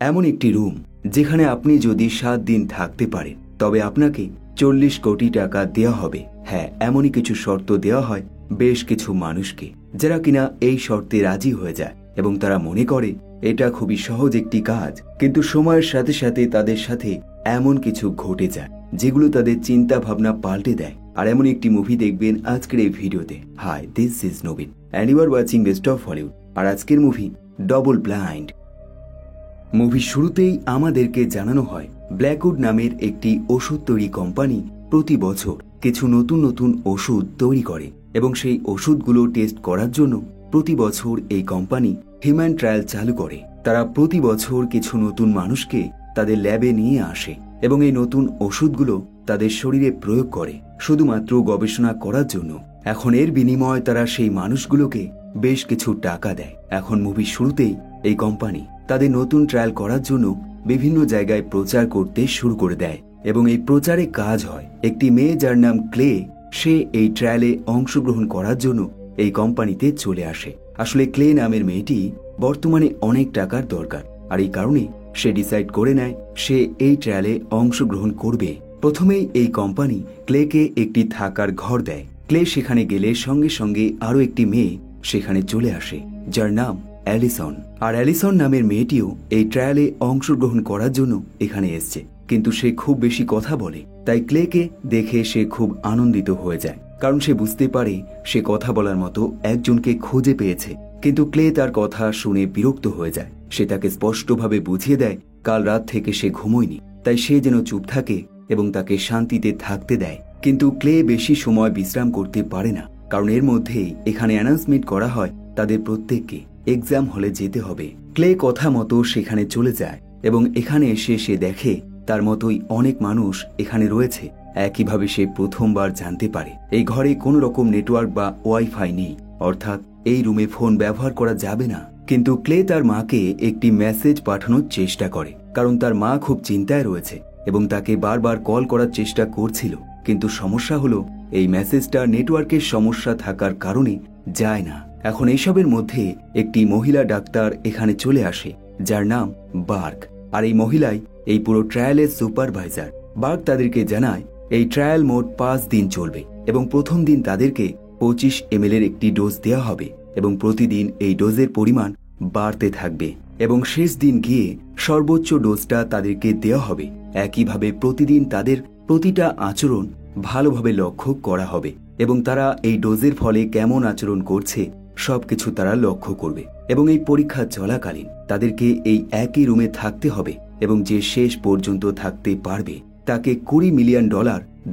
এমন একটি রুম যেখানে আপনি যদি 7 দিন থাকতে পারেন তবে আপনাকে 40 কোটি টাকা দেওয়া হবে। হ্যাঁ, এমনই কিছু শর্ত দেওয়া হয় বেশ কিছু মানুষকে, যারা কিনা এই শর্তে রাজি হয়ে যায় এবং তারা মনে করে এটা খুবই সহজ একটি কাজ। কিন্তু সময়ের সাথে সাথে তাদের সাথে এমন কিছু ঘটে যায় যেগুলো তাদের চিন্তা ভাবনা পাল্টে দেয়। আর এমন একটি মুভি দেখবেন আজকের এই ভিডিওতে। হাই, দিস ইজ নবীন and you are watching best of Hollywood. আর আজকের মুভি ডবল ব্লাইন্ড। মুভির শুরুতেই আমাদেরকে জানানো হয় ব্ল্যাকউড নামের একটি ওষুধ তৈরি কোম্পানি প্রতি বছর কিছু নতুন নতুন ওষুধ তৈরি করে এবং সেই ওষুধগুলো টেস্ট করার জন্য প্রতি বছর এই কোম্পানি হিউম্যান ট্রায়াল চালু করে। তারা প্রতি বছর কিছু নতুন মানুষকে তাদের ল্যাবে নিয়ে আসে এবং এই নতুন ওষুধগুলো তাদের শরীরে প্রয়োগ করে শুধুমাত্র গবেষণা করার জন্য। এখন এর বিনিময়ে তারা সেই মানুষগুলোকে বেশ কিছু টাকা দেয়। এখন মুভির শুরুতেই এই কোম্পানি তাদের নতুন ট্রায়াল করার জন্য বিভিন্ন জায়গায় প্রচার করতে শুরু করে দেয় এবং এই প্রচারে কাজ হয় একটি মেয়ে যার নাম ক্লে। সে এই ট্রায়ালে অংশগ্রহণ করার জন্য এই কোম্পানিতে চলে আসে। আসলে ক্লে নামের মেয়েটি বর্তমানে অনেক টাকার দরকার, আর এই কারণে সে ডিসাইড করে নেয় সে এই ট্রায়ালে অংশগ্রহণ করবে। প্রথমেই এই কোম্পানি ক্লেকে একটি থাকার ঘর দেয়। ক্লে সেখানে গেলে সঙ্গে সঙ্গে আরো একটি মেয়ে সেখানে চলে আসে যার নাম অ্যালিসন। আর অ্যালিসন নামের মেয়েটিও এই ট্রায়ালে অংশগ্রহণ করার জন্য এখানে এসছে, কিন্তু সে খুব বেশি কথা বলে। তাই ক্লেকে দেখে সে খুব আনন্দিত হয়ে যায়, কারণ সে বুঝতে পারে সে কথা বলার মতো একজনকে খুঁজে পেয়েছে। কিন্তু ক্লে তার কথা শুনে বিরক্ত হয়ে যায়। সে তাকে স্পষ্টভাবে বুঝিয়ে দেয় কাল রাত থেকে সে ঘুমোয়নি, তাই সে যেন চুপ থাকে এবং তাকে শান্তিতে থাকতে দেয়। কিন্তু ক্লে বেশি সময় বিশ্রাম করতে পারে না, কারণ এর মধ্যেই এখানে অ্যানাউন্সমেন্ট করা হয় তাদের প্রত্যেককে এক্সাম হলে যেতে হবে। ক্লে কথা মতো সেখানে চলে যায় এবং এখানে এসে সে দেখে তার মতোই অনেক মানুষ এখানে রয়েছে। একইভাবে সে প্রথমবার জানতে পারে এই ঘরে কোনো রকম নেটওয়ার্ক বা ওয়াইফাই নেই, অর্থাৎ এই রুমে ফোন ব্যবহার করা যাবে না। কিন্তু ক্লে তার মাকে একটি মেসেজ পাঠানোর চেষ্টা করে, কারণ তার মা খুব চিন্তায় রয়েছে এবং তাকে বারবার কল করার চেষ্টা করছিল। কিন্তু সমস্যা হলো এই মেসেজটা নেটওয়ার্কের সমস্যা থাকার কারণে যায় না। এখন এইসবের মধ্যে একটি মহিলা ডাক্তার এখানে চলে আসে যার নাম বার্গ। আর এই মহিলাই এই পুরো ট্রায়ালের সুপারভাইজার। বার্গ তাদেরকে জানায় এই ট্রায়াল মোট 5 দিন চলবে এবং প্রথম দিন তাদেরকে 25 ml এর একটি ডোজ দেওয়া হবে এবং প্রতিদিন এই ডোজের পরিমাণ বাড়তে থাকবে এবং শেষ দিন গিয়ে সর্বোচ্চ ডোজটা তাদেরকে দেওয়া হবে। একইভাবে প্রতিদিন তাদের প্রতিটা আচরণ ভালোভাবে লক্ষ্য করা হবে এবং তারা এই ডোজের ফলে কেমন আচরণ করছে সবকিছু তারা লক্ষ্য করবে। এবং এই পরীক্ষা চলাকালীন তাদেরকে এই একই রুমে থাকতে হবে এবং যে শেষ পর্যন্ত থাকতে পারবে তাকে $20 মিলিয়ন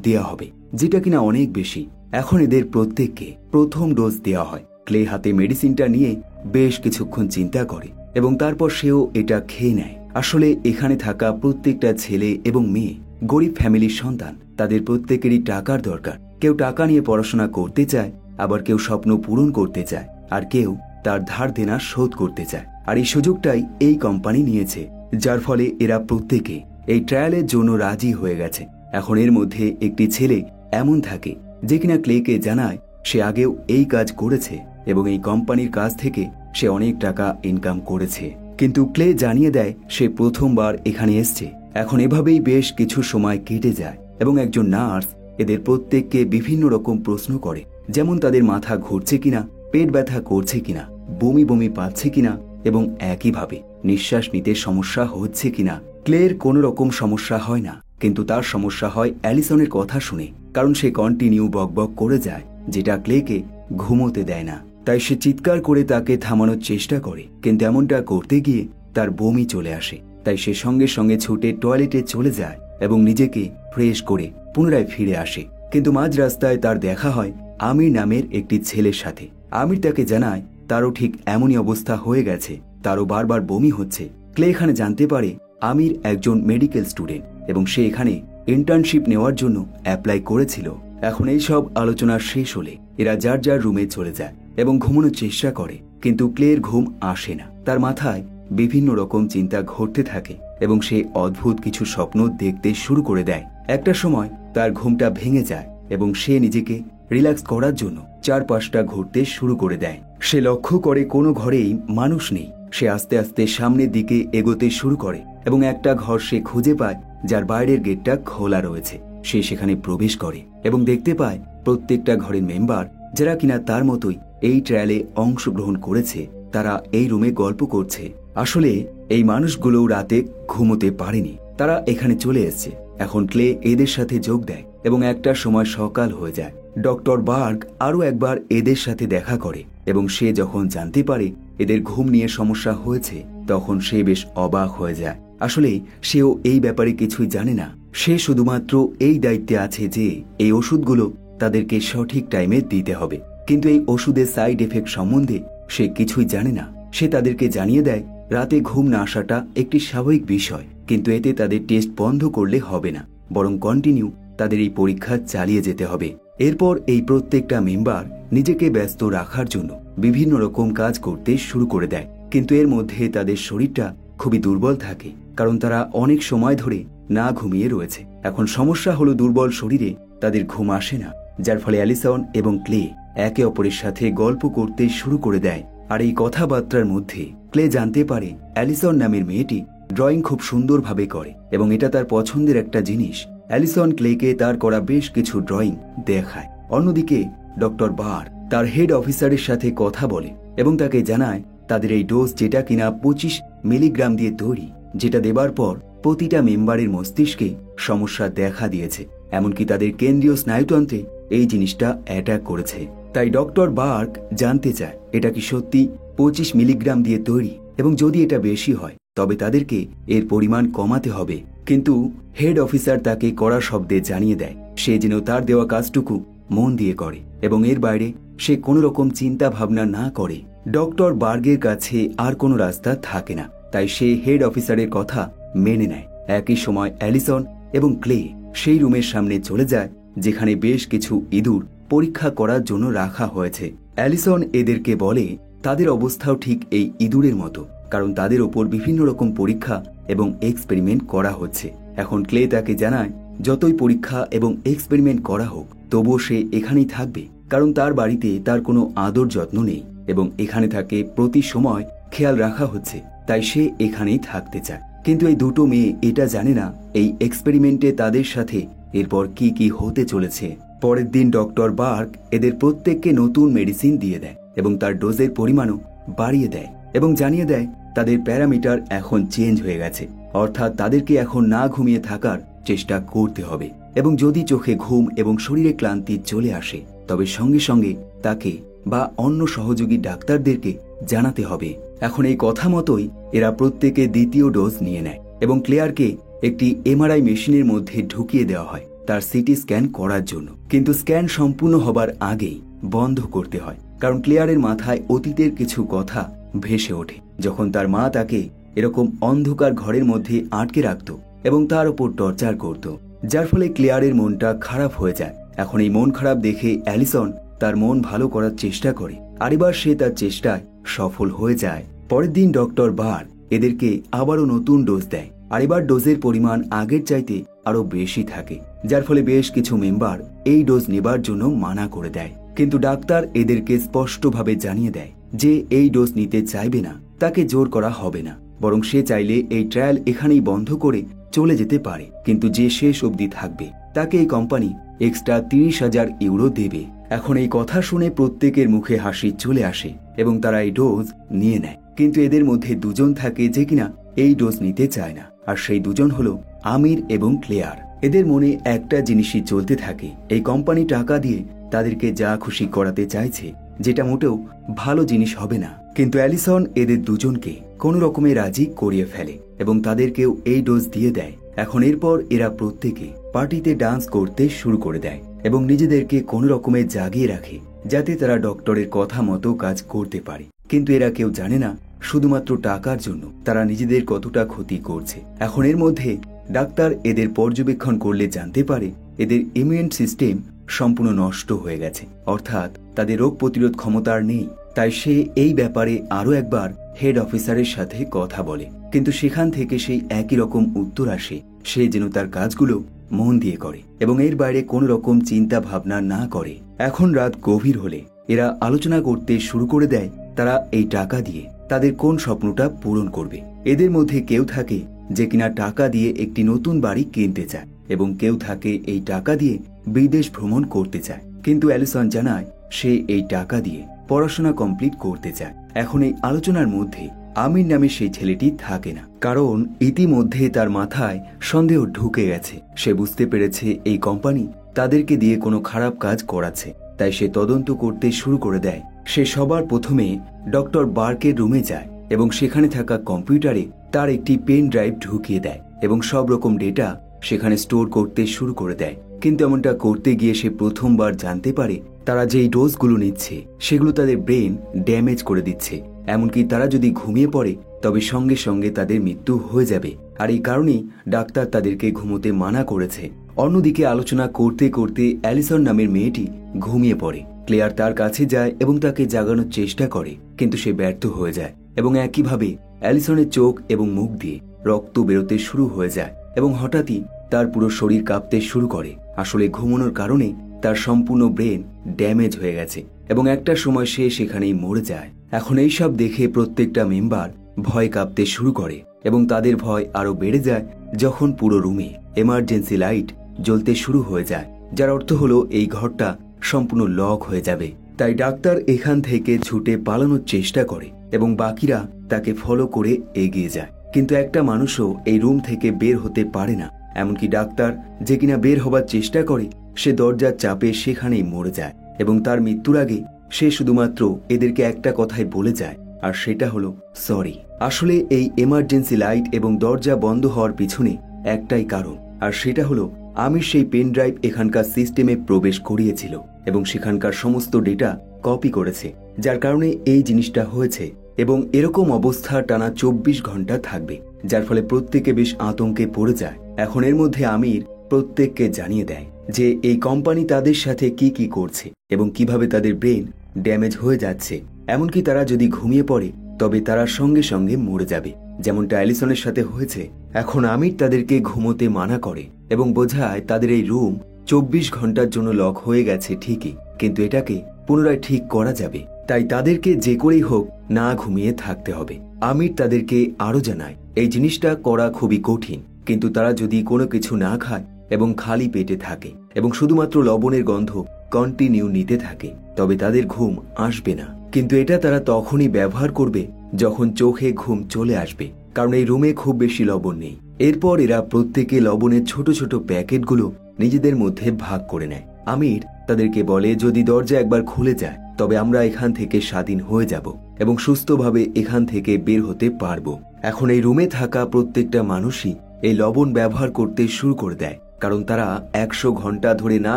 দেয়া হবে, যেটা কিনা অনেক বেশি। এখন এদের প্রত্যেককে প্রথম ডোজ দেওয়া হয়। ক্লে হাতে মেডিসিনটা নিয়ে বেশ কিছুক্ষণ চিন্তা করে এবং তারপর সেও এটা খেয়ে নেয়। আসলে এখানে থাকা প্রত্যেকটা ছেলে এবং মেয়ে গরিব ফ্যামিলির সন্তান। তাদের প্রত্যেকেরই টাকার দরকার। কেউ টাকা নিয়ে পড়াশোনা করতে চায়, আবার কেউ স্বপ্ন পূরণ করতে চায়, আর কেউ তার ধার দেনা শোধ করতে চায়। আর এই সুযোগটাই এই কোম্পানি নিয়েছে, যার ফলে এরা প্রত্যেকে এই ট্রায়ালের জন্য রাজি হয়ে গেছে। এখন এর মধ্যে একটি ছেলে এমন থাকে যে কিনা ক্লেকে জানায় সে আগেও এই কাজ করেছে এবং এই কোম্পানির কাছ থেকে সে অনেক টাকা ইনকাম করেছে। কিন্তু ক্লে জানিয়ে দেয় সে প্রথমবার এখানে এসছে। এখন এভাবেই বেশ কিছু সময় কেটে যায় এবং একজন নার্স এদের প্রত্যেককে বিভিন্ন রকম প্রশ্ন করে, যেমন তাদের মাথা ঘুরছে কিনা, পেট ব্যথা করছে কিনা, বমি বমি পাচ্ছে কিনা এবং একইভাবে নিঃশ্বাস নিতে সমস্যা হচ্ছে কিনা। ক্লের কোনো রকম সমস্যা হয় না, কিন্তু তার সমস্যা হয় অ্যালিসনের কথা শুনে, কারণ সে কন্টিনিউ বকবক করে যায়, যেটা ক্লেকে ঘুমোতে দেয় না। তাই সে চিৎকার করে তাকে থামানোর চেষ্টা করে, কিন্তু এমনটা করতে গিয়ে তার বমি চলে আসে। তাই সে সঙ্গে সঙ্গে ছুটে টয়লেটে চলে যায় এবং নিজেকে ফ্রেশ করে পুনরায় ফিরে আসে। কিন্তু মাঝ রাস্তায় তার দেখা হয় আমির নামের একটি ছেলের সাথে। আমির তাকে জানায় তারও ঠিক এমনই অবস্থা হয়ে গেছে, তারও বারবার বমি হচ্ছে। ক্লে এখানে জানতে পারে আমির একজন মেডিকেল স্টুডেন্ট এবং সে এখানে ইন্টার্নশিপ নেওয়ার জন্য অ্যাপ্লাই করেছিল। এখন এই সব আলোচনা শেষ হলে এরা যার যার রুমে চলে যায় এবং ঘুমানোর চেষ্টা করে, কিন্তু ক্লের ঘুম আসে না। তার মাথায় বিভিন্ন রকম চিন্তা ঘটতে থাকে এবং সে অদ্ভুত কিছু স্বপ্ন দেখতে শুরু করে দেয়। একটা সময় তার ঘুমটা ভেঙে যায় এবং সে নিজেকে রিল্যাক্স করার জন্য চারপাশটা ঘুরতে শুরু করে দেয়। সে লক্ষ্য করে কোনো ঘরেই মানুষ নেই, সে আস্তে আস্তে সামনের দিকে এগোতে শুরু করে এবং একটা ঘর সে খুঁজে পায় যার বাইরের গেটটা খোলা রয়েছে। সে সেখানে প্রবেশ করে এবং দেখতে পায় প্রত্যেকটা ঘরের মেম্বার যারা কিনা তার মতোই এই ট্রায়ালে অংশগ্রহণ করেছে তারা এই রুমে গল্প করছে। আসলে এই মানুষগুলো রাতে ঘুমোতে পারেনি, তারা এখানে চলে এসছে। এখন ক্লে এদের সাথে যোগ দেয় এবং একটা সময় সকাল হয়ে যায়। ডক্টর বার্গ আরও একবার এদের সাথে দেখা করে এবং সে যখন জানতে পারে এদের ঘুম নিয়ে সমস্যা হয়েছে তখন সে বেশ অবাক হয়ে যায়। আসলে সেও এই ব্যাপারে কিছুই জানে না। সে শুধুমাত্র এই দায়িত্বে আছে যে এই ওষুধগুলো তাদেরকে সঠিক টাইমে দিতে হবে, কিন্তু এই ওষুধের সাইড এফেক্ট সম্বন্ধে সে কিছুই জানে না। সে তাদেরকে জানিয়ে দেয় রাতে ঘুম না আসাটা একটি স্বাভাবিক বিষয়, কিন্তু এতে তাদের টেস্ট বন্ধ করলে হবে না, বরং কন্টিনিউ তাদের এই পরীক্ষা চালিয়ে যেতে হবে। এরপর এই প্রত্যেকটা মেম্বার নিজেকে ব্যস্ত রাখার জন্য বিভিন্ন রকম কাজ করতে শুরু করে দেয়, কিন্তু এর মধ্যে তাদের শরীরটা খুবই দুর্বল থাকে, কারণ তারা অনেক সময় ধরে না ঘুমিয়ে রয়েছে। এখন সমস্যা হলো দুর্বল শরীরে তাদের ঘুম আসে না, যার ফলে অ্যালিসন এবং ক্লে একে অপরের সাথে গল্প করতে শুরু করে দেয়। আর এই কথাবার্তার মধ্যে ক্লে জানতে পারে অ্যালিসন নামের মেয়েটি ড্রয়িং খুব সুন্দরভাবে করে এবং এটা তার পছন্দের একটা জিনিস। অ্যালিসন ক্লেকে তার করা বেশ কিছু ড্রয়িং দেখায়। অন্যদিকে ডক্টর বার তার হেড অফিসারের সাথে কথা বলে এবং তাকে জানায় তাদের এই ডোজ যেটা কিনা 25 মিলিগ্রাম দিয়ে তৈরি, যেটা দেবার পর প্রতিটা মেম্বারের মস্তিষ্কে সমস্যা দেখা দিয়েছে, এমনকি তাদের কেন্দ্রীয় স্নায়ুতন্ত্রে এই জিনিসটা অ্যাটাক করেছে। তাই ডক্টর বার্গ জানতে চায় এটা কি সত্যি 25 মিলিগ্রাম দিয়ে তৈরি, এবং যদি এটা বেশি হয় তবে তাদেরকে এর পরিমাণ কমাতে হবে। কিন্তু হেড অফিসার তাকে কড়া শব্দে জানিয়ে দেয় সে যেন তার দেওয়া কাজটুকু মন দিয়ে করে এবং এর বাইরে সে কোনো রকম চিন্তা ভাবনা না করে। ডক্টর বার্গের কাছে আর কোনো রাস্তা থাকে না, তাই সে হেড অফিসারের কথা মেনে নেয়। একই সময় অ্যালিসন এবং ক্লে সেই রুমের সামনে চলে যায় যেখানে বেশ কিছু ইঁদুর পরীক্ষা করার জন্য রাখা হয়েছে। অ্যালিসন এদেরকে বলে তাদের অবস্থাও ঠিক এই ইঁদুরের মতো, কারণ তাদের ওপর বিভিন্ন রকম পরীক্ষা এবং এক্সপেরিমেন্ট করা হচ্ছে। এখন ক্লে তাকে জানায় যতই পরীক্ষা এবং এক্সপেরিমেন্ট করা হোক তবুও সে এখানেই থাকবে, কারণ তার বাড়িতে তার কোনো আদর যত্ন নেই এবং এখানে তাকে প্রতি সময় খেয়াল রাখা হচ্ছে, তাই সে এখানেই থাকতে চায়। কিন্তু এই দুটো মেয়ে এটা জানে না এই এক্সপেরিমেন্টে তাদের সাথে এরপর কি কি হতে চলেছে। পরের দিন ডক্টর বার্গ এদের প্রত্যেককে নতুন মেডিসিন দিয়ে দেয় এবং তার ডোজের পরিমাণও বাড়িয়ে দেয় এবং জানিয়ে দেয় তাদের প্যারামিটার এখন চেঞ্জ হয়ে গেছে, অর্থাৎ তাদেরকে এখন না ঘুমিয়ে থাকার চেষ্টা করতে হবে এবং যদি চোখে ঘুম এবং শরীরে ক্লান্তি চলে আসে তবে সঙ্গে সঙ্গে তাকে বা অন্য সহযোগী ডাক্তারদেরকে জানাতে হবে। এখন এই কথা মতোই এরা প্রত্যেকে দ্বিতীয় ডোজ নিয়ে নেয় এবং ক্লেয়ারকে একটি এমআরআই মেশিনের মধ্যে ঢুকিয়ে দেওয়া হয় তার সিটি স্ক্যান করার জন্য, কিন্তু স্ক্যান সম্পূর্ণ হবার আগেই বন্ধ করতে হয়, কারণ ক্লেয়ারের মাথায় অতীতের কিছু কথা ভেসে ওঠে, যখন তার মা তাকে এরকম অন্ধকার ঘরের মধ্যে আটকে রাখত এবং তার উপর টর্চার করত, যার ফলে ক্লেয়ারের মনটা খারাপ হয়ে যায়। এখন এই মন খারাপ দেখে অ্যালিসন তার মন ভালো করার চেষ্টা করে, আর এবার সে তার চেষ্টায় সফল হয়ে যায়। পরের দিন ডক্টর বার এদেরকে আবারও নতুন ডোজ দেয়, আর এবার ডোজের পরিমাণ আগের চাইতে আরো বেশি থাকে, যার ফলে বেশ কিছু মেম্বার এই ডোজ নেবার জন্য মানা করে দেয়। কিন্তু ডাক্তার এদেরকে স্পষ্টভাবে জানিয়ে দেয় যে এই ডোজ নিতে চাইবে না তাকে জোর করা হবে না, বরং সে চাইলে এই ট্রায়াল এখানেই বন্ধ করে চলে যেতে পারে, কিন্তু যে শেষ অবধি থাকবে তাকে এই কোম্পানি এক্সট্রা 30,000 ইউরো দেবে। এখন এই কথা শুনে প্রত্যেকের মুখে হাসি চলে আসে এবং তারা এই ডোজ নিয়ে নেয়, কিন্তু এদের মধ্যে দুজন থাকে যে কিনা এই ডোজ নিতে চায় না, আর সেই দুজন হলো আমির এবং ক্লেয়ার। এদের মনে একটা জিনিসই চলতে থাকে, এই কোম্পানি টাকা দিয়ে তাদেরকে যা খুশি করাতে চাইছে, যেটা মোটেও ভালো জিনিস হবে না। কিন্তু অ্যালিসন এদের দুজনকে কোনো রকমে রাজি করিয়ে ফেলে এবং তাদেরকেও এই ডোজ দিয়ে দেয়। এখন এরপর এরা প্রত্যেকে পার্টিতে ডান্স করতে শুরু করে দেয় এবং নিজেদেরকে কোনো রকমে জাগিয়ে রাখে যাতে তারা ডক্টরের কথা মতো কাজ করতে পারে, কিন্তু এরা কেউ জানে না শুধুমাত্র টাকার জন্য তারা নিজেদের কতটা ক্ষতি করছে। এখন এর মধ্যে ডাক্তার এদের পর্যবেক্ষণ করলে জানতে পারে এদের ইমিউন সিস্টেম সম্পূর্ণ নষ্ট হয়ে গেছে, অর্থাৎ তাদের রোগ প্রতিরোধ ক্ষমতা নেই। তাই সে এই ব্যাপারে আরো একবার হেড অফিসারের সাথে কথা বলে, কিন্তু সেখান থেকে সেই একই রকম উত্তর আসে সে যেন তার কাজগুলো মন দিয়ে করে এবং এর বাইরে কোনো রকম চিন্তা ভাবনা না করে। এখন রাত গভীর হলে এরা আলোচনা করতে শুরু করে দেয় তারা এই টাকা দিয়ে তাদের কোন স্বপ্নটা পূরণ করবে। এদের মধ্যে কেউ থাকে যে কিনা টাকা দিয়ে একটি নতুন বাড়ি কিনতে চায় এবং কেউ থাকে এই টাকা দিয়ে বিদেশ ভ্রমণ করতে চায়। কিন্তু অ্যালিসন জানায় সে এই টাকা দিয়ে পড়াশোনা কমপ্লিট করতে চায়। এখন এই আলোচনার মধ্যে আমির নামে সেই ছেলেটি থাকে না, কারণ ইতিমধ্যে তার মাথায় সন্দেহ ঢুকে গেছে। সে বুঝতে পেরেছে এই কোম্পানি তাদেরকে দিয়ে কোনো খারাপ কাজ করাচ্ছে, তাই সে তদন্ত করতে শুরু করে দেয়। সে সবার প্রথমে ডক্টর বার্কের রুমে যায় এবং সেখানে থাকা কম্পিউটারে তার একটি পেন ড্রাইভ ঢুকিয়ে দেয় এবং সব রকম ডেটা সেখানে স্টোর করতে শুরু করে দেয়। কিন্তু এমনটা করতে গিয়ে সে প্রথমবার জানতে পারে তারা যেই ডোজগুলো নিচ্ছে সেগুলো তাদের ব্রেন ড্যামেজ করে দিচ্ছে। এমনকি তারা যদি ঘুমিয়ে পড়ে তবে সঙ্গে সঙ্গে তাদের মৃত্যু হয়ে যাবে। আর এই কারণেই ডাক্তার তাদেরকে ঘুমোতে মানা করেছে। অন্যদিকে আলোচনা করতে করতে অ্যালিসন নামের মেয়েটি ঘুমিয়ে পড়ে। ক্লেয়ার তার কাছে যায় এবং তাকে জাগানোর চেষ্টা করে, কিন্তু সে ব্যর্থ হয়ে যায় এবং একইভাবে অ্যালিসনের চোখ এবং মুখ দিয়ে রক্ত বেরোতে শুরু হয়ে যায় এবং হঠাৎই তার পুরো শরীর কাঁপতে শুরু করে। আসলে ঘুমানোর কারণে তার সম্পূর্ণ ব্রেন ড্যামেজ হয়ে গেছে এবং একটা সময় সে সেখানেই মরে যায়। এখন এইসব দেখে প্রত্যেকটা মেম্বার ভয় কাঁপতে শুরু করে এবং তাদের ভয় আরো বেড়ে যায় যখন পুরো রুমে এমার্জেন্সি লাইট জ্বলতে শুরু হয়ে যায়, যার অর্থ হলো এই ঘরটা সম্পূর্ণ লক হয়ে যাবে। তাই ডাক্তার এখান থেকে ছুটে পালানোর চেষ্টা করে এবং বাকিরা তাকে ফলো করে এগিয়ে যায়। কিন্তু একটা মানুষও এই রুম থেকে বের হতে পারে না। এমনকি ডাক্তার যে কিনা বের হবার চেষ্টা করে সে দরজার চাপে সেখানেই মরে যায় এবং তার মৃত্যুর আগে সে শুধুমাত্র এদেরকে একটা কথাই বলে যায়, আর সেটা হলো সরি। আসলে এই এমার্জেন্সি লাইট এবং দরজা বন্ধ হওয়ার পিছনে একটাই কারণ, আর সেটা হলো আমির সেই পেন ড্রাইভ এখানকার সিস্টেমে প্রবেশ করিয়েছিল এবং সেখানকার সমস্ত ডেটা কপি করেছে, যার কারণে এই জিনিসটা হয়েছে। এবং এরকম অবস্থা টানা 24 ঘন্টা থাকবে, যার ফলে প্রত্যেকে বেশ আতঙ্কে পড়ে যায়। এখন এর মধ্যে আমির প্রত্যেককে জানিয়ে দেয় যে এই কোম্পানি তাদের সাথে কি কি করছে এবং কিভাবে তাদের ব্রেন ড্যামেজ হয়ে যাচ্ছে। এমনকি তারা যদি ঘুমিয়ে পড়ে তবে তারা সঙ্গে সঙ্গে মরে যাবে, যেমনটা অ্যালিসনের সাথে হয়েছে। এখন আমির তাদেরকে ঘুমোতে মানা করে এবং বোঝায় তাদের এই রুম 24 ঘন্টার জন্য লক হয়ে গেছে ঠিকই, কিন্তু এটাকে পুনরায় ঠিক করা যাবে। তাই তাদেরকে যে করেই হোক না ঘুমিয়ে থাকতে হবে। আমির তাদেরকে আরো জানায় এই জিনিসটা করা খুবই কঠিন, কিন্তু তারা যদি কোনো কিছু না খায় এবং খালি পেটে থাকে এবং শুধুমাত্র লবণের গন্ধ কন্টিনিউ নিতে থাকে তবে তাদের ঘুম আসবে না। কিন্তু এটা তারা তখনই ব্যবহার করবে যখন চোখে ঘুম চলে আসবে, কারণ এই রুমে খুব বেশি লবণ নেই। এরপর এরা প্রত্যেকে লবণের ছোট ছোট প্যাকেটগুলো নিজেদের মধ্যে ভাগ করে নেয়। আমির তাদেরকে বলে যদি দরজা একবার খুলে যায় তবে আমরা এখান থেকে স্বাধীন হয়ে যাব এবং সুস্থভাবে এখান থেকে বের হতে পারবো। এখন এই রুমে থাকা প্রত্যেকটা মানুষই এই লবণ ব্যবহার করতে শুরু করে দেয়, কারণ তারা 100 ঘন্টা ধরে না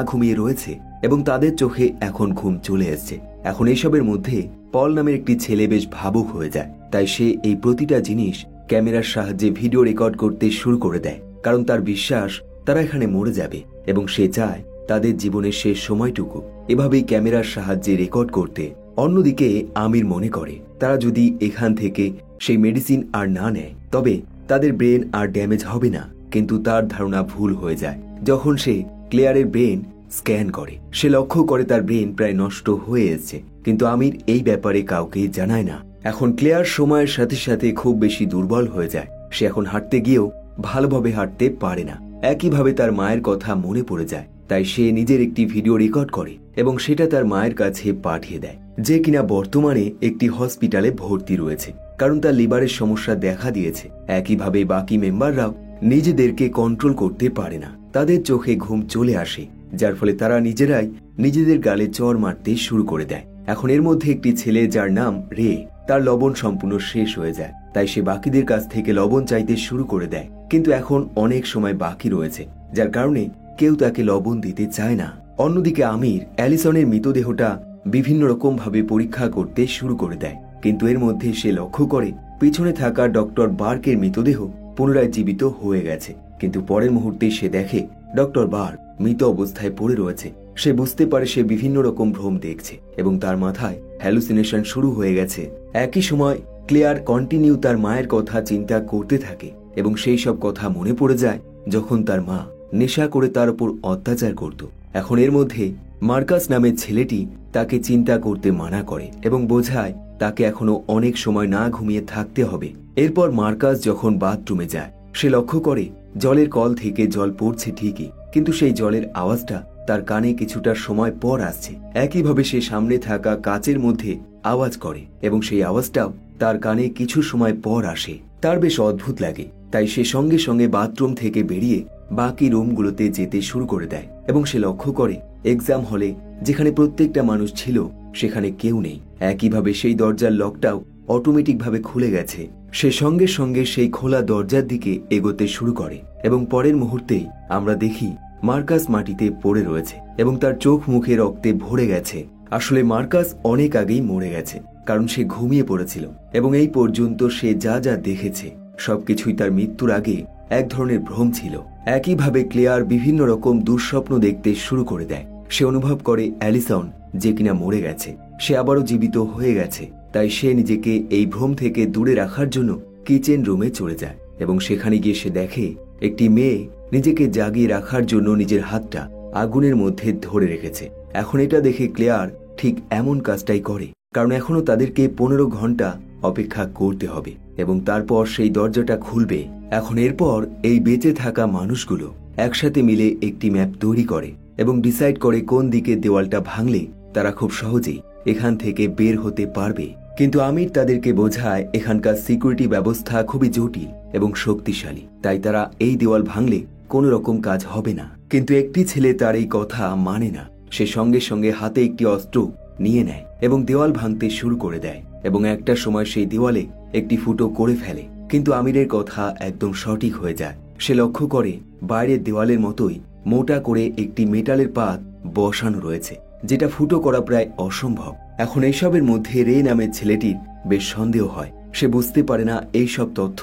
ঘুমিয়ে রয়েছে এবং তাদের চোখে এখন ঘুম চলে এসছে। এখন এইসবের মধ্যে পল নামের একটি ছেলে বেশ ভাবুক হয়ে যায়, তাই সে এই প্রতিটা জিনিস ক্যামেরার সাহায্যে ভিডিও রেকর্ড করতে শুরু করে দেয়, কারণ তার বিশ্বাস তারা এখানে মরে যাবে এবং সে চায় তাদের জীবনের শেষ সময়টুকু এভাবেই ক্যামেরার সাহায্যে রেকর্ড করতে। অন্যদিকে আমির মনে করে তারা যদি এখান থেকে সেই মেডিসিন আর না নেয় তবে তাদের ব্রেন আর ড্যামেজ হবে না, কিন্তু তার ধারণা ভুল হয়ে যায়। যখন সে ক্লেয়ারের ব্রেন স্ক্যান করে সে লক্ষ্য করে তার ব্রেন প্রায় নষ্ট হয়ে এসেছে, কিন্তু আমির এই ব্যাপারে কাউকে জানায় না। এখন ক্লেয়ার সময়ের সাথে সাথে খুব বেশি দুর্বল হয়ে যায়, সে এখন হাঁটতে গিয়েও ভালোভাবে হাঁটতে পারে না। একইভাবে তার মায়ের কথা মনে পড়ে যায়, তাই সে নিজের একটি ভিডিও রেকর্ড করে এবং সেটা তার মায়ের কাছে পাঠিয়ে দেয়, যে কিনা বর্তমানে একটি হসপিটালে ভর্তি রয়েছে, কারণ তার লিভারের সমস্যা দেখা দিয়েছে। একইভাবে বাকি মেম্বাররাও নিজেদেরকে কন্ট্রোল করতে পারে না, তাদের চোখে ঘুম চলে আসে, যার ফলে তারা নিজেরাই নিজেদের গালে চড় মারতে শুরু করে দেয়। এখন এর মধ্যে একটি ছেলে যার নাম রে, তার লবণ সম্পূর্ণ শেষ হয়ে যায়, তাই সে বাকিদের কাছ থেকে লবণ চাইতে শুরু করে দেয়। কিন্তু এখন অনেক সময় বাকি রয়েছে, যার কারণে কেউ তাকে লবণ দিতে চায় না। অন্যদিকে আমির অ্যালিসনের মৃতদেহটা বিভিন্ন রকম ভাবে পরীক্ষা করতে শুরু করে দেয়, কিন্তু এর মধ্যে সে লক্ষ্য করে পিছনে থাকা ডক্টর বার্কের মৃতদেহ পুনরায় জীবিত হয়ে গেছে। কিন্তু পরের মুহূর্তে সে দেখে ডক্টর বার্ক মৃত অবস্থায় পড়ে রয়েছে। সে বুঝতে পারে সে বিভিন্ন রকম ভ্রম দেখছে এবং তার মাথায় হ্যালুসিনেশন শুরু হয়ে গেছে। একই সময় ক্লেয়ার কন্টিনিউ তার মায়ের কথা চিন্তা করতে থাকে এবং সেই সব কথা মনে পড়ে যায় যখন তার মা নেশা করে তার উপর অত্যাচার করত। এখন এর মধ্যে মার্কাস নামের ছেলেটি তাকে চিন্তা করতে মানা করে এবং বোঝায় তাকে এখনো অনেক সময় না ঘুমিয়ে থাকতে হবে। এরপর মার্কাস যখন বাথরুমে যায় সে লক্ষ্য করে জলের কল থেকে জল পড়ছে ঠিকই, কিন্তু সেই জলের আওয়াজটা তার কানে কিছুটা সময় পর আসছে। একইভাবে সে সামনে থাকা কাচের মধ্যে আওয়াজ করে এবং সেই আওয়াজটাও তার কানে কিছু সময় পর আসে। তার বেশ অদ্ভুত লাগে, তাই সে সঙ্গে সঙ্গে বাথরুম থেকে বেরিয়ে বাকি রুমগুলোতে যেতে শুরু করে দেয় এবং সে লক্ষ্য করে এক্সাম হলে যেখানে প্রত্যেকটা মানুষ ছিল সেখানে কেউ নেই। একইভাবে সেই দরজার লকটাও অটোমেটিকভাবে খুলে গেছে। সে সঙ্গে সঙ্গে সেই খোলা দরজার দিকে এগোতে শুরু করে এবং পরের মুহূর্তেই আমরা দেখি মার্কাস মাটিতে পড়ে রয়েছে এবং তার চোখ মুখে রক্তে ভরে গেছে। আসলে মার্কাস অনেক আগেই মরে গেছে, কারণ সে ঘুমিয়ে পড়েছিল এবং এই পর্যন্ত সে যা যা দেখেছে সবকিছুই তার মৃত্যুর আগে এক ধরনের ভ্রম ছিল। একইভাবে ক্লেয়ার বিভিন্ন রকম দুঃস্বপ্ন দেখতে শুরু করে দেয়। সে অনুভব করে অ্যালিসন যে কিনা মরে গেছে, সে আবারও জীবিত হয়ে গেছে। তাই সে নিজেকে এই ভ্রম থেকে দূরে রাখার জন্য কিচেন রুমে চলে যায় এবং সেখানে গিয়ে সে দেখে একটি মেয়ে নিজেকে জাগিয়ে রাখার জন্য নিজের হাতটা আগুনের মধ্যে ধরে রেখেছে। এখন এটা দেখে ক্লেয়ার ঠিক এমন কাজটাই করে, কারণ এখনো তাদেরকে 15 ঘন্টা অপেক্ষা করতে হবে এবং তারপর সেই দরজাটা খুলবে। এখন এরপর এই বেঁচে থাকা মানুষগুলো একসাথে মিলে একটি ম্যাপ তৈরি করে এবং ডিসাইড করে কোন দিকে দেওয়ালটা ভাঙলে তারা খুব সহজেই এখান থেকে বের হতে পারবে। কিন্তু আমির তাদেরকে বোঝায় এখানকার সিকিউরিটি ব্যবস্থা খুবই জটিল এবং শক্তিশালী, তাই তারা এই দেওয়াল ভাঙলে কোনো রকম কাজ হবে না। কিন্তু একটি ছেলে তার এই কথা মানে না। সে সঙ্গে সঙ্গে হাতে একটি অস্ত্র নিয়ে নেয় এবং দেওয়াল ভাঙতে শুরু করে দেয় এবং একটা সময় সেই দেওয়ালে একটি ফুটো করে ফেলে। কিন্তু আমিরের কথা একদম সঠিক হয়ে যায়। সে লক্ষ্য করে বাইরের দেওয়ালের মতোই মোটা করে একটি মেটালের পাত বসানো রয়েছে, যেটা ফুটো করা প্রায় অসম্ভব। এখন এইসবের মধ্যে রে নামের ছেলেটির বেশ সন্দেহ হয়। সে বুঝতে পারে না এই সব তথ্য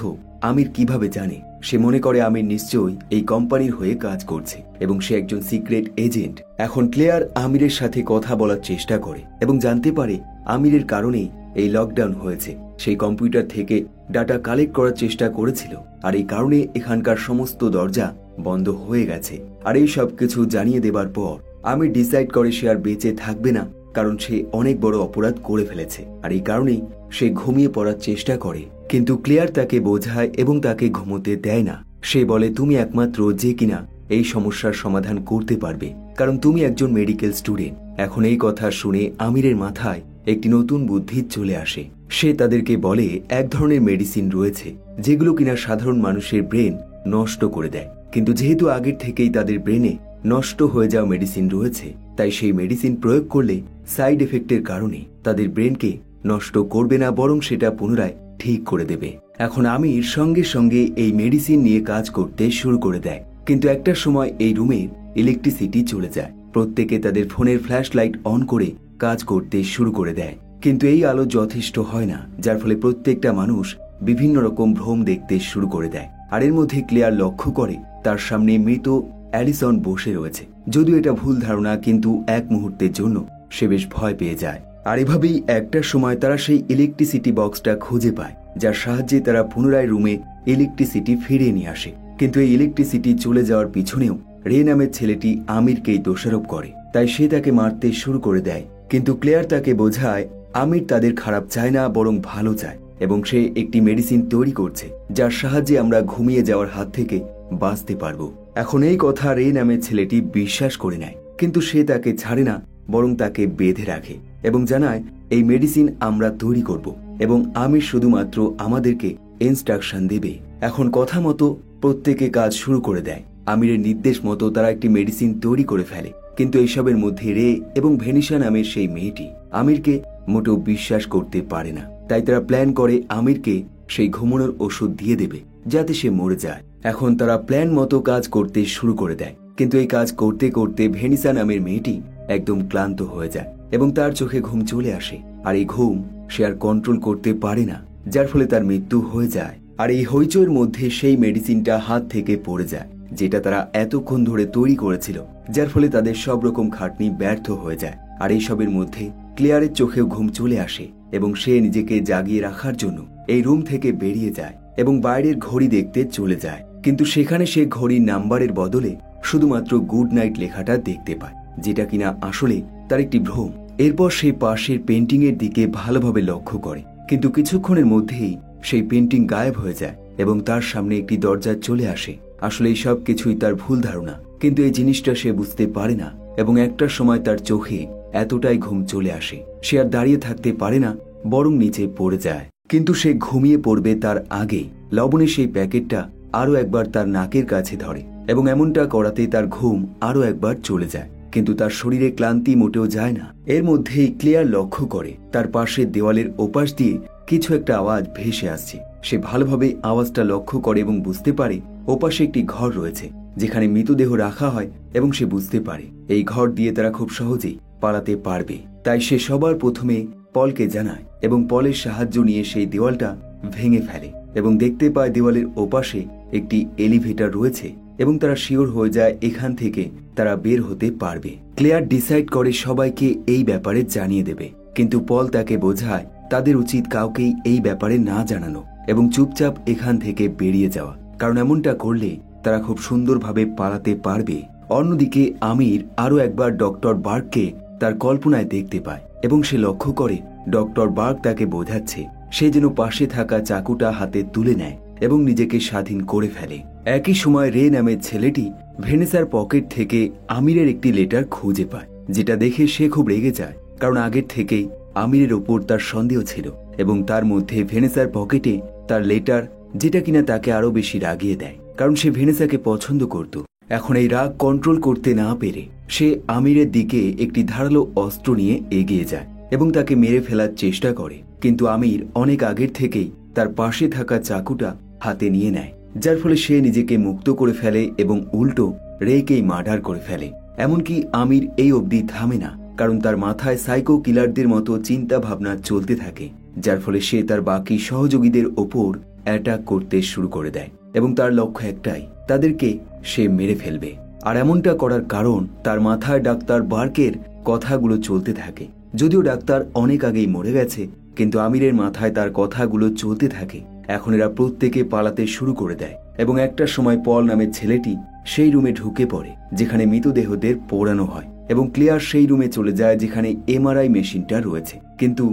আমির কিভাবে জানে। সে মনে করে আমির নিশ্চয়ই এই কোম্পানির হয়ে কাজ করছে এবং সে একজন সিক্রেট এজেন্ট। এখন ক্লেয়ার আমিরের সাথে কথা বলার চেষ্টা করে এবং জানতে পারে আমিরের কারণেই এই লকডাউন হয়েছে। সেই কম্পিউটার থেকে ডাটা কালেক্ট করার চেষ্টা করেছিল আর এই কারণে এখানকার সমস্ত দরজা বন্ধ হয়ে গেছে। আর এই সব কিছু জানিয়ে দেবার পর আমির ডিসাইড করে সে আর বেঁচে থাকবে না, কারণ সে অনেক বড় অপরাধ করে ফেলেছে আর এই কারণেই সে ঘুমিয়ে পড়ার চেষ্টা করে। কিন্তু ক্লেয়ার তাকে বোঝায় এবং তাকে ঘুমোতে দেয় না। সে বলে তুমি একমাত্র যে কিনা এই সমস্যার সমাধান করতে পারবে, কারণ তুমি একজন মেডিকেল স্টুডেন্ট। এখন এই কথা শুনে আমিরের মাথায় একটি নতুন বুদ্ধি চলে আসে। সে তাদেরকে বলে এক ধরনের মেডিসিন রয়েছে যেগুলো কিনা সাধারণ মানুষের ব্রেন নষ্ট করে দেয়, কিন্তু যেহেতু আগের থেকেই তাদের ব্রেনে নষ্ট হয়ে যাওয়া মেডিসিন রয়েছে, তাই সেই মেডিসিন প্রয়োগ করলে সাইড এফেক্টের কারণে তাদের ব্রেনকে নষ্ট করবে না, বরং সেটা পুনরায় ঠিক করে দেবে। এখন আমির সঙ্গে সঙ্গে এই মেডিসিন নিয়ে কাজ করতে শুরু করে দেয়। কিন্তু একটা সময় এই রুমের ইলেকট্রিসিটি চলে যায়। প্রত্যেকে তাদের ফোনের ফ্ল্যাশ লাইট অন করে কাজ করতে শুরু করে দেয়, কিন্তু এই আলো যথেষ্ট হয় না, যার ফলে প্রত্যেকটা মানুষ বিভিন্ন রকম ভ্রম দেখতে শুরু করে দেয়। আর এর মধ্যে ক্লেয়ার লক্ষ্য করে তার সামনে মৃত অ্যালিসন বসে রয়েছে। যদিও এটা ভুল ধারণা, কিন্তু এক মুহূর্তের জন্য সে বেশ ভয় পেয়ে যায়। আর এভাবেই একটা সময় তারা সেই ইলেকট্রিসিটি বক্সটা খুঁজে পায়, যার সাহায্যে তারা পুনরায় রুমে ইলেকট্রিসিটি ফিরিয়ে নিয়ে আসে। কিন্তু এই ইলেকট্রিসিটি চলে যাওয়ার পিছনেও রে নামের ছেলেটি আমিরকেই দোষারোপ করে, তাই সে তাকে মারতে শুরু করে দেয়। কিন্তু ক্লেয়ার তাকে বোঝায় আমির তাদের খারাপ চায় না, বরং ভালো চায় এবং সে একটি মেডিসিন তৈরি করছে যার সাহায্যে আমরা ঘুমিয়ে যাওয়ার হাত থেকে বাঁচতে পারবো। এখন এই কথা রে নামের ছেলেটি বিশ্বাস করে নেয়, কিন্তু সে তাকে ছাড়ে না, বরং তাকে বেঁধে রাখে এবং জানায় এই মেডিসিন আমরা তৈরি করব এবং আমির শুধুমাত্র আমাদেরকে ইনস্ট্রাকশন দেবে। এখন কথা মতো প্রত্যেকে কাজ শুরু করে দেয়। আমিরের নির্দেশ মতো তারা একটি মেডিসিন তৈরি করে ফেলে, কিন্তু এইসবের মধ্যে রে এবং ভেনিসা নামের সেই মেয়েটি আমিরকে মোটেও বিশ্বাস করতে পারে না। তাই তারা প্ল্যান করে আমিরকে সেই ঘুমানোর ওষুধ দিয়ে দেবে যাতে সে মরে যায়। এখন তারা প্ল্যান মতো কাজ করতে শুরু করে দেয়, কিন্তু এই কাজ করতে করতে ভেনিসা নামের মেয়েটি একদম ক্লান্ত হয়ে যায় এবং তার চোখে ঘুম চলে আসে। আর এই ঘুম সে আর কন্ট্রোল করতে পারে না, যার ফলে তার মৃত্যু হয়ে যায়। আর এই হইচইয়ের মধ্যে সেই মেডিসিনটা হাত থেকে পড়ে যায়, যেটা তারা এতক্ষণ ধরে তৈরি করেছিল, যার ফলে তাদের সব রকম খাটনি ব্যর্থ হয়ে যায়। আর এইসবের মধ্যে ক্লেয়ারের চোখেও ঘুম চলে আসে এবং সে নিজেকে জাগিয়ে রাখার জন্য এই রুম থেকে বেরিয়ে যায় এবং বাইরের ঘড়ি দেখতে চলে যায়। কিন্তু সেখানে সে ঘড়ির নাম্বারের বদলে শুধুমাত্র গুড নাইট লেখাটা দেখতে পায় যেটা কিনা আসলে তার একটি ভ্রম। এরপর সে পাশের পেন্টিং এর দিকে ভালোভাবে লক্ষ্য করে, কিন্তু কিছুক্ষণের মধ্যেই সেই পেন্টিং গায়েব হয়ে যায় এবং তার সামনে একটি দরজা চলে আসে। আসলে এই সব কিছুই তার ভুল ধারণা, কিন্তু এই জিনিসটা সে বুঝতে পারে না এবং একটা সময় তার চোখে এতটাই ঘুম চলে আসে সে আর দাঁড়িয়ে থাকতে পারে না, বরং নিচে পড়ে যায়। কিন্তু সে ঘুমিয়ে পড়বে তার আগে লবণে সেই প্যাকেটটা আরো একবার তার নাকের কাছে ধরে এবং এমনটা করাতে তার ঘুম আরো একবার চলে যায়, কিন্তু তার শরীরে ক্লান্তি মোটেও যায় না। এর মধ্যেই ক্লেয়ার লক্ষ্য করে তার পাশের দেওয়ালের ওপাশ দিয়ে কিছু একটা আওয়াজ ভেসে আসছে। সে ভালোভাবে আওয়াজটা লক্ষ্য করে এবং বুঝতে পারে ওপাশে একটি ঘর রয়েছে যেখানে মৃতদেহ রাখা হয় এবং সে বুঝতে পারে এই ঘর দিয়ে তারা খুব সহজেই পালাতে পারবে। তাই সে সবার প্রথমে পলকে জানায় এবং পলের সাহায্য নিয়ে সেই দেওয়ালটা ভেঙে ফেলে এবং দেখতে পায় দেওয়ালের ওপাশে একটি এলিভেটর রয়েছে এবং তারা শিওর হয়ে যায় এখান থেকে তারা বের হতে পারবে। ক্লেয়ার ডিসাইড করে সবাইকে এই ব্যাপারে জানিয়ে দেবে, কিন্তু পল তাকে বোঝায় তাদের উচিত কাউকেই এই ব্যাপারে না জানানো এবং চুপচাপ এখান থেকে বেরিয়ে যাওয়া, কারণ এমনটা করলে তারা খুব সুন্দরভাবে পালাতে পারবে। অন্যদিকে আমির আরও একবার ডক্টর বার্গকে তার কল্পনায় দেখতে পায় এবং সে লক্ষ্য করে ডক্টর বার্গ তাকে বোঝাচ্ছে সে যেন পাশে থাকা চাকুটা হাতে তুলে নেয় এবং নিজেকে স্বাধীন করে ফেলে। একই সময় রে নামের ছেলেটি ভেনেসার পকেট থেকে আমিরের একটি লেটার খুঁজে পায়, যেটা দেখে সে খুব রেগে যায়, কারণ আগের থেকেই আমিরের ওপর তার সন্দেহ ছিল এবং তার মধ্যে ভেনেসার পকেটে তার লেটার, যেটা কিনা তাকে আরো বেশি রাগিয়ে দেয়, কারণ সে ভেনেসাকে পছন্দ করত। এখন এই রাগ কন্ট্রোল করতে না পেরে সে আমিরের দিকে একটি ধারালো অস্ত্র নিয়ে এগিয়ে যায় এবং তাকে মেরে ফেলার চেষ্টা করে, কিন্তু আমির অনেক আগের থেকেই তার পাশে থাকা চাকুটা হাতে নিয়ে নেয়, যার ফলে সে নিজেকে মুক্ত করে ফেলে এবং উল্টো রেকেই মার্ডার করে ফেলে। এমনকি আমির এই অবধি থামে না, কারণ তার মাথায় সাইকো কিলারদের মতো চিন্তা ভাবনা চলতে থাকে, যার ফলে সে তার বাকি সহযোগীদের ওপর অ্যাটাক করতে শুরু করে দেয় এবং তার লক্ষ্য একটাই, তাদেরকে সে মেরে ফেলবে। আর এমনটা করার কারণ তার মাথায় ডাক্তার বার্কের কথাগুলো চলতে থাকে। যদিও ডাক্তার অনেক আগেই মরে গেছে, কিন্তু আমিরের মাথায় তার কথাগুলো চলতে থাকে। এখন এরা প্রত্যেকে পালাতে শুরু করে দেয় এবং একটা সময় পল নামের ছেলেটি সেই রুমে ঢুকে পড়ে যেখানে মৃতদেহদের পোড়ানো হয় এবং ক্লিয়ার সেই রুমে চলে যায় যেখানে এমআরআই মেশিনটা রয়েছে, কিন্তু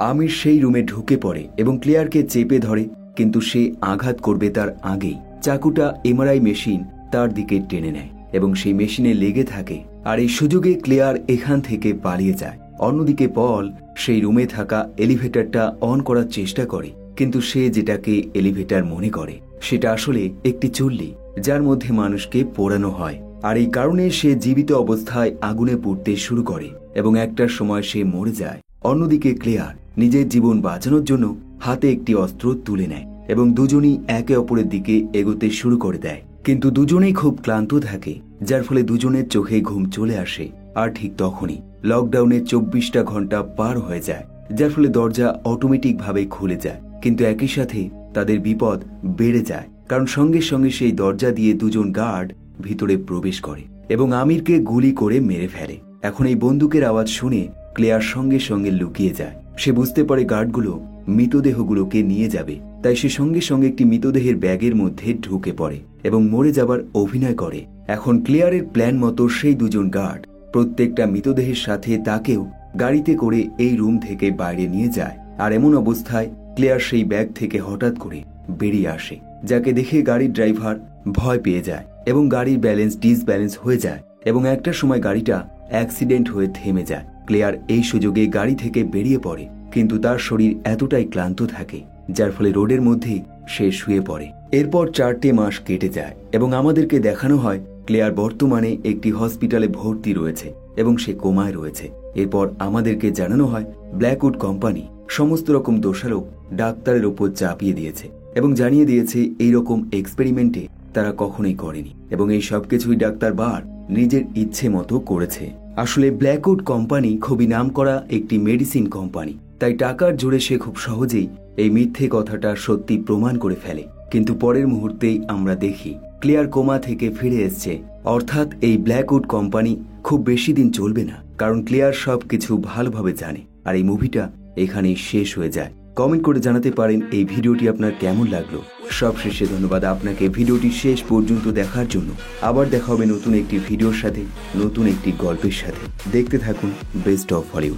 আমির সেই রুমে ঢুকে পড়ে এবং ক্লিয়ারকে চেপে ধরে, কিন্তু সে আঘাত করবে তার আগেই চাকুটা এমআরআই মেশিন তার দিকে টেনে নেয় এবং সেই মেশিনে লেগে থাকে। আর এই সুযোগে ক্লিয়ার এখান থেকে পালিয়ে যায়। অন্যদিকে পল সেই রুমে থাকা এলিভেটরটা অন করার চেষ্টা করে, কিন্তু সে যেটাকে এলিভেটর মনে করে সেটা আসলে একটি চুল্লি যার মধ্যে মানুষকে পোড়ানো হয়। আর এই কারণে সে জীবিত অবস্থায় আগুনে পুড়তে শুরু করে এবং একটার সময় সে মরে যায়। অন্যদিকে ক্লেয়ার নিজের জীবন বাঁচানোর জন্য হাতে একটি অস্ত্র তুলে নেয় এবং দুজনই একে অপরের দিকে এগোতে শুরু করে দেয়, কিন্তু দুজনেই খুব ক্লান্ত থাকে, যার ফলে দুজনের চোখে ঘুম চলে আসে। আর ঠিক তখনই লকডাউনের 24টা ঘন্টা পার হয়ে যায়, যার ফলে দরজা অটোমেটিক ভাবে খুলে যায়, কিন্তু একই সাথে তাদের বিপদ বেড়ে যায়, কারণ সঙ্গে সঙ্গে সেই দরজা দিয়ে দুজন গার্ড ভিতরে প্রবেশ করে এবং আমিরকে গুলি করে মেরে ফেলে। এখন এই বন্দুকের আওয়াজ শুনে ক্লেয়ার সঙ্গে সঙ্গে লুকিয়ে যায়। সে বুঝতে পারে গার্ডগুলো মৃতদেহগুলোকে নিয়ে যাবে, তাই সে সঙ্গে সঙ্গে একটি মৃতদেহের ব্যাগের মধ্যে ঢুকে পড়ে এবং মরে যাবার অভিনয় করে। এখন ক্লিয়ারের প্ল্যান মতো সেই দুজন গার্ড প্রত্যেকটা মৃতদেহের সাথে তাকেও গাড়িতে করে এই রুম থেকে বাইরে নিয়ে যায়। আর এমন অবস্থায় ক্লিয়ার সেই ব্যাগ থেকে হঠাৎ করে বেরিয়ে আসে, যাকে দেখে গাড়ির ড্রাইভার ভয় পেয়ে যায় এবং গাড়ির ব্যালেন্স ডিসব্যালেন্স হয়ে যায় এবং একটা সময় গাড়িটা অ্যাক্সিডেন্ট হয়ে থেমে যায়। ক্লিয়ার এই সুযোগে গাড়ি থেকে বেরিয়ে পড়ে, কিন্তু তার শরীর এতটাই ক্লান্ত থাকে যার ফলে রোডের মধ্যেই সে শুয়ে পড়ে। এরপর 4টে মাস কেটে যায় এবং আমাদেরকে দেখানো হয় ক্লেয়ার বর্তমানে একটি হসপিটালে ভর্তি রয়েছে এবং সে কোমায় রয়েছে। এরপর আমাদেরকে জানানো হয় ব্ল্যাকউড কোম্পানি সমস্ত রকম দোষারোপ ডাক্তারের ওপর চাপিয়ে দিয়েছে এবং জানিয়ে দিয়েছে এইরকম এক্সপেরিমেন্টে তারা কখনোই করেনি এবং এই সবকিছুই ডাক্তার বার নিজের ইচ্ছে মতো করেছে। আসলে ব্ল্যাকউড কোম্পানি খুবই নামকরা একটি মেডিসিন কোম্পানি, তাই টাকার জোরে সে খুব সহজেই এই মিথ্যে কথাটা সত্যি প্রমাণ করে ফেলে। কিন্তু পরের মুহূর্তেই আমরা দেখি ক্লিয়ার কোমা থেকে ফিরে এসছে, অর্থাৎ এই ব্ল্যাকউড কোম্পানি খুব বেশি দিন চলবে না, কারণ ক্লিয়ার সবকিছু ভালোভাবে জানে। আর এই মুভিটা এখানেই শেষ হয়ে যায়। কমেন্ট করে জানাতে পারেন এই ভিডিওটি আপনার কেমন লাগলো। সবশেষে ধন্যবাদ আপনাকে ভিডিওটি শেষ পর্যন্ত দেখার জন্য। আবার দেখা হবে নতুন একটি ভিডিওর সাথে, নতুন একটি গল্পের সাথে। দেখতে থাকুন বেস্ট অফ হলিউড।